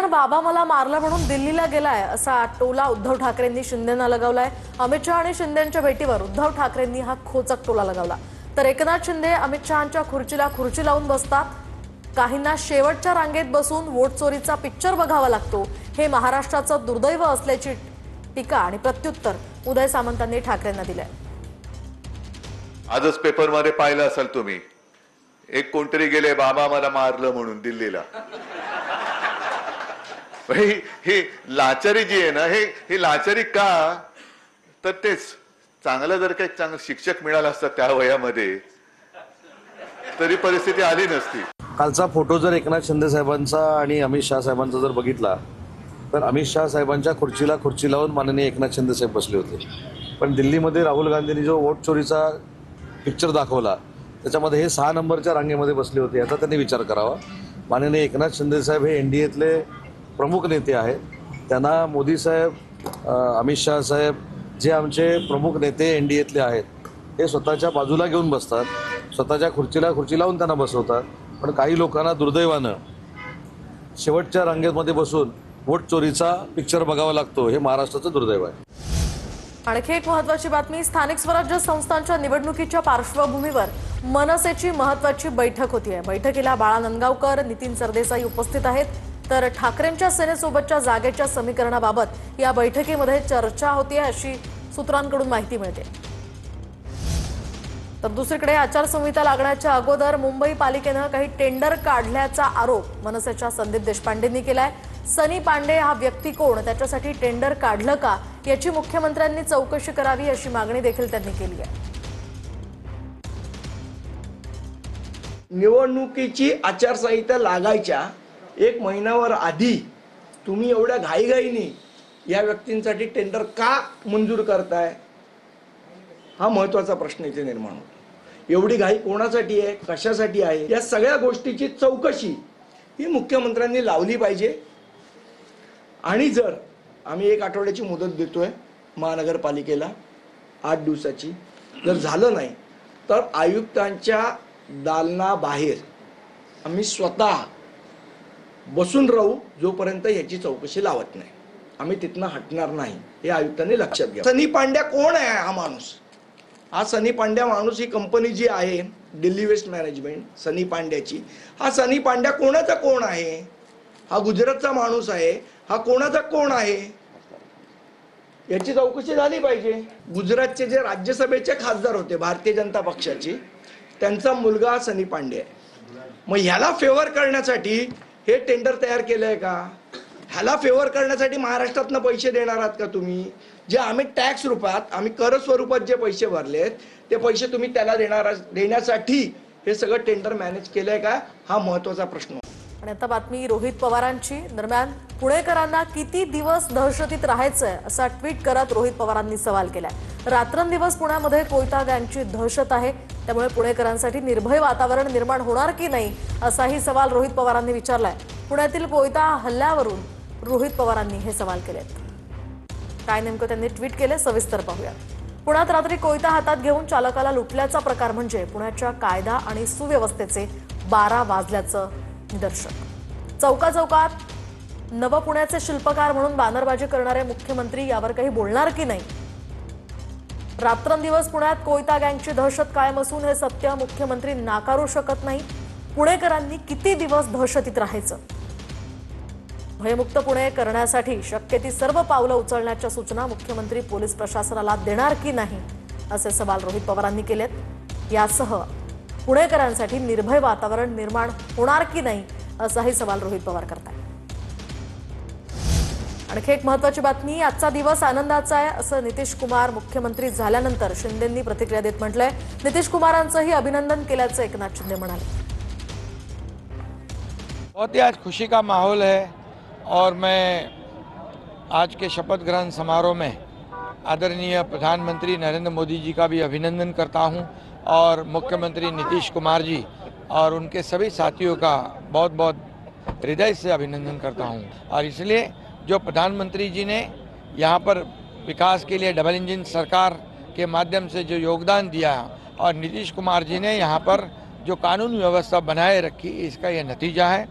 बाबा मला मारलं म्हणून दिल्लीला गेलाय असा टोला उद्धव ठाकरेंनी शिंदेंना लगावलाय। अमित शहा आणि शिंदेंच्या भेटीवर उद्धव ठाकरेंनी हा खोचक टोला लगावला। तर एकनाथ शिंदे अमित शहांच्या खुर्चीला खुर्ची लावून बसतात। काहींना शेवटच्या रांगेत बसून वोट चोरीचा पिक्चर बघावा लागतो, हे महाराष्ट्राचं दुर्दैव असल्याची टीका आणि प्रत्युत्तर उदय सामंतांनी ठाकरेंना दिलंय। आजच पेपरमध्ये पाहिलं असेल तुम्ही, एक कोणतरी गेले बाबा मला मारलं म्हणून दिल्लीला। ही लाचारी जी आहे ना, ही लाचारी का, तर तेच चांगलं जर काही चांगलं शिक्षक मिळालं असतं त्या वयामध्ये तरी परिस्थिती आली नसती। कालचा फोटो जर एकनाथ शिंदे साहेबांचा आणि अमित शहा साहेबांचा जर बघितला तर अमित शहा साहेबांच्या खुर्चीला खुर्ची लावून माननीय एकनाथ शिंदे साहेब बसले होते। पण दिल्लीमध्ये राहुल गांधींनी जो वोट चोरीचा पिक्चर दाखवला त्याच्यामध्ये हे 6 नंबरच्या रांगेमध्ये बसले होते। याचा त्यांनी विचार करावा। माननीय एकनाथ शिंदे साहेब हे एनडीएतले प्रमुख नेते आहेत। त्यांना मोदी साहेब, अमित शहा साहेब जे आमचे प्रमुख नेते एनडीएतले आहेत हे स्वतःच्या बाजूला घेऊन बसतात, स्वतःच्या खुर्चीला खुर्ची लावून त्यांना बसवतात। पण काही लोकांना दुर्दैवानं शेवटच्या रांगेमध्ये बसून वोट चोरीचा पिक्चर बघावा लागतो, हे महाराष्ट्राचं दुर्दैव आहे। आणखी एक महत्त्वाची बातमी, स्थानिक स्वराज्य संस्थांच्या निवडणुकीच्या पार्श्वभूमीवर मनसेची महत्त्वाची बैठक होतीये। बैठकीला बाळा नंदगावकर, नितीन सरदेसाई उपस्थित आहेत। तर ठाकरेंच्या सेनेसोबतच्या जागेच्या समीकरणाबाबत या बैठकीमध्ये चर्चा होतीये अशी सूत्रांकडून माहिती मिळते। तर दुसरीकडे आचारसंहिता लागण्याच्या अगोदर मुंबई पालिकेनं काही टेंडर काढल्याचा आरोप मनसेच्या संदीप देशपांडेंनी केलाय। सनी पांडे हा व्यक्ती कोण, त्याच्यासाठी टेंडर काढलं का याची मुख्यमंत्र्यांनी चौकशी करावी अशी मागणी देखील त्यांनी केली आहे। निवडणुकीची आचारसंहिता लागायच्या 1 महिन्यावर आधी तुम्ही एवढ्या घाईघाईने या व्यक्तींसाठी टेंडर का मंजूर करताय, हा महत्त्वाचा प्रश्न इथे निर्माण होतो। एवढी घाई कोणासाठी आहे, कशासाठी आहे, या सगळ्या गोष्टीची चौकशी ही मुख्यमंत्र्यांनी लावली पाहिजे। आणि जर आम्ही 1 आठवड्याची मुदत देतोय महानगरपालिकेला 8 दिवसाची, जर झालं नाही तर आयुक्तांच्या दालनाबाहेर आम्ही स्वतः बसून राहू जोपर्यंत याची चौकशी लावत नाही। आम्ही तिथनं हटणार नाही, हे आयुक्तांनी लक्षात घ्या। सनी पांड्या कोण आहे हा माणूस? हा सनी पांड्या माणूस, ही कंपनी जी आहे दिल्ली वेस्ट मॅनेजमेंट सनी पांड्याची, हा सनी पांड्या कोणाचा कोण आहे? हा गुजरातचा माणूस आहे, हा कोणाचा कोण आहे? याची चौकशी झाली पाहिजे। गुजरातचे जे राज्यसभेचे खासदार होते भारतीय जनता पक्षाचे, त्यांचा मुलगा सनी पांडे आहे। मग ह्याला फेवर करण्यासाठी हे टेंडर तयार केलंय का? ह्याला फेवर करण्यासाठी महाराष्ट्रातनं पैसे देणार आहात का तुम्ही? जे आम्ही टॅक्स रूपात, आम्ही कर स्वरूपात जे पैसे भरलेत ते पैसे तुम्ही त्याला देण्यासाठी हे सगळं टेंडर मॅनेज केलंय का, हा महत्त्वाचा प्रश्न। आणि आता बातमी रोहित पवारांची। दरम्यान पुणेकरांना किती दिवस दहशतीत राहायचंय असा ट्विट करत रोहित पवारांनी सवाल केलाय। रात्रंदिवस पुण्यामध्ये कोयता गँगची दहशत आहे, त्यामुळे पुणेकरांसाठी निर्भय वातावरण निर्माण होणार की नाही असाही सवाल रोहित पवारांनी विचारलाय। पुण्यातील कोयता हल्ल्यावरून रोहित पवारांनी हे सवाल केलेत। काय नेमकं त्यांनी ट्विट केले सविस्तर पाहूया। पुण्यात रात्री कोयता हातात घेऊन चालकाला लुटल्याचा प्रकार म्हणजे पुण्याच्या कायदा आणि सुव्यवस्थेचे 12 वाजल्याचं निदर्शक। चौकाचौकात नवपुण्याचे शिल्पकार म्हणून बॅनरबाजी करणारे मुख्यमंत्री यावर काही बोलणार की नाही? रात्रंदिवस पुण्यात कोयता गँगची दहशत कायम असून हे सत्य मुख्यमंत्री नाकारू शकत नाही। पुणेकरांनी किती दिवस दहशतीत राहायचं? भयमुक्त पुणे करण्यासाठी शक्य ती सर्व पावलं उचलण्याच्या सूचना मुख्यमंत्री पोलीस प्रशासनाला देणार की नाही असे सवाल रोहित पवारांनी केलेत। यासह पुणेकरांसाठी निर्भय वातावरण निर्माण होणार की नाही असाही सवाल रोहित पवार करतात। आणखी एक महत्त्वाची बातमी, आजचा दिवस आनंदाचा आहे असं नितीश कुमार मुख्यमंत्री झाल्यानंतर शिंदेंनी प्रतिक्रिया देत म्हटलंय। नितीश कुमारांचंही अभिनंदन केल्याचं एकनाथ शिंदे म्हणाले। बहुत ही आज खुशी का माहौल है और मैं आज के शपथ ग्रहण समारोह में आदरणीय प्रधानमंत्री नरेंद्र मोदी जी का भी अभिनंदन करता हूं और मुख्यमंत्री नीतीश कुमार जी और उनके सभी साथियों का बहुत बहुत हृदय से अभिनंदन करता हूं। और इसलिए जो प्रधानमंत्री जी ने यहाँ पर विकास के लिए डबल इंजन सरकार के माध्यम से जो योगदान दिया और नीतीश कुमार जी ने यहाँ पर जो कानून व्यवस्था बनाए रखी, इसका यह नतीजा है।